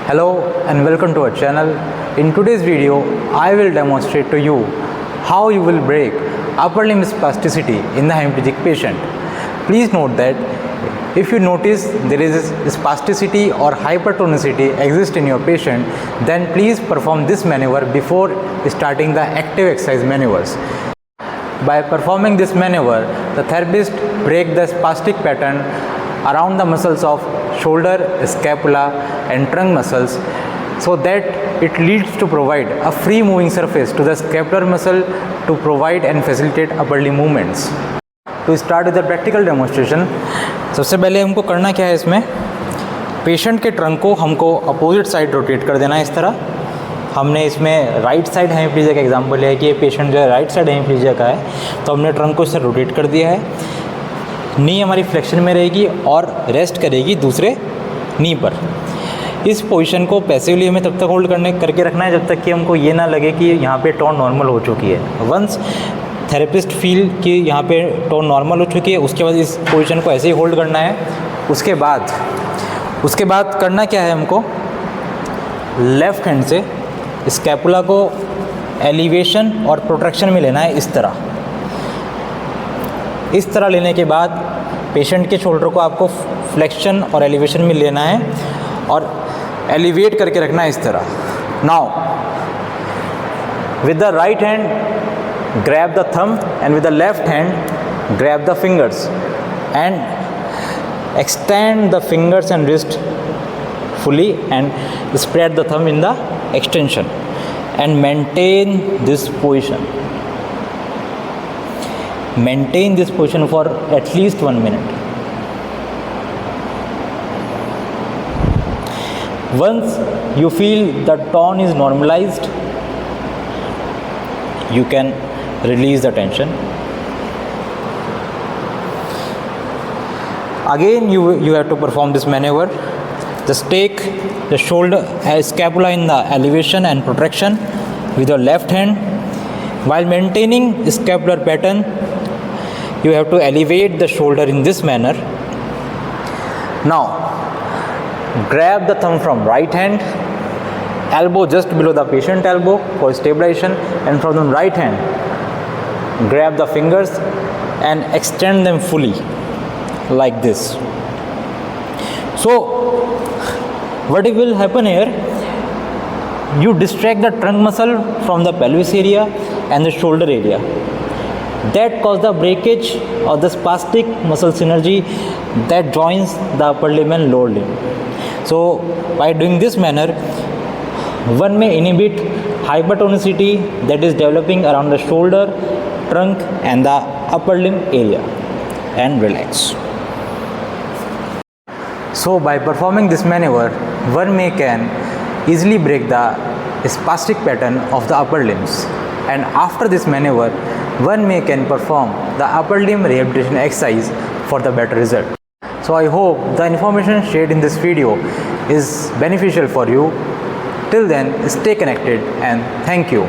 Hello and welcome to our channel. In today's video, I will demonstrate to you how you will break upper limb spasticity in the hemiplegic patient. Please note that if you notice there is spasticity or hypertonicity exist in your patient, then please perform this maneuver before starting the active exercise maneuvers. By performing this maneuver, the therapist break the spastic pattern around the muscles of shoulder, scapula and trunk muscles, so that it leads to provide a free moving surface to the scapular muscle to provide and facilitate upper limb movements. To start with the practical demonstration, सबसे पहले हमको करना क्या है, इसमें patient के trunk को हमको अपोजिट साइड रोटेट कर देना है इस तरह. हमने इसमें राइट साइड हेमिप्लीजिया का एग्जांपल लिया है कि ये पेशेंट जो है राइट साइड हेमिप्लीजिया का है, तो हमने ट्रंक को इससे रोटेट कर दिया है. नी हमारी फ्लेक्शन में रहेगी और रेस्ट करेगी दूसरे नी पर. इस पोजीशन को पैसिवली हमें तब तक होल्ड करके रखना है जब तक कि हमको ये ना लगे कि यहाँ पे टोन नॉर्मल हो चुकी है. वंस थेरेपिस्ट फील कि यहाँ पे टोन नॉर्मल हो चुकी है, उसके बाद इस पोजीशन को ऐसे ही होल्ड करना है. उसके बाद करना क्या है, हमको लेफ़्ट हैंड से स्कैपुला को एलिवेशन और प्रोट्रैक्शन में लेना है. इस तरह लेने के बाद पेशेंट के शोल्डर को आपको फ्लेक्शन और एलिवेशन में लेना है और एलिवेट करके रखना है इस तरह. Now with the right hand grab the thumb and with the left hand grab the fingers and extend the fingers and wrist fully and spread the thumb in the extension and maintain this position. Maintain this position for at least 1 minute. Once you feel the tone is normalized, you can release the tension. Again you have to perform this maneuver. Just take the shoulder scapula in the elevation and protraction with your left hand. While maintaining scapular pattern, you have to elevate the shoulder in this manner. Now grab the thumb from right hand, elbow just below the patient elbow for stabilization, and from the right hand grab the fingers and extend them fully like this. So what will happen here, you distract the trunk muscle from the pelvis area and the shoulder area. That causes the breakage of the spastic muscle synergy that joins the upper limb and lower limb. So by doing this manner, one may inhibit hypertonicity that is developing around the shoulder, trunk and the upper limb area, and relax. So by performing this maneuver, one can easily break the spastic pattern of the upper limbs, and after this maneuver one can perform the upper limb rehabilitation exercise for the better result. So I hope the information shared in this video is beneficial for you. Till then, stay connected and thank you.